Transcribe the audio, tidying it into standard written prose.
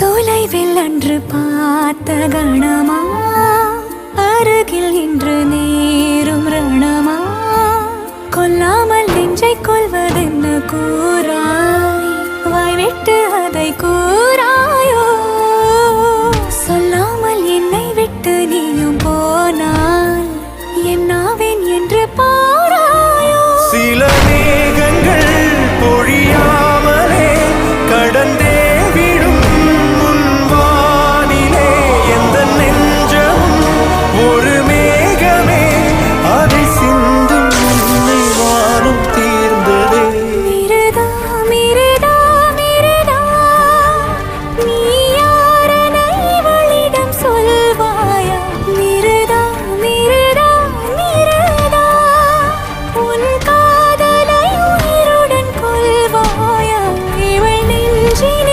தொலைவில் அன்று பார்த்த கணமா அருகில் இன்று நேரும் ரணமா கொல்லாமல் நெஞ்சை கொள்வதென்ன கூறா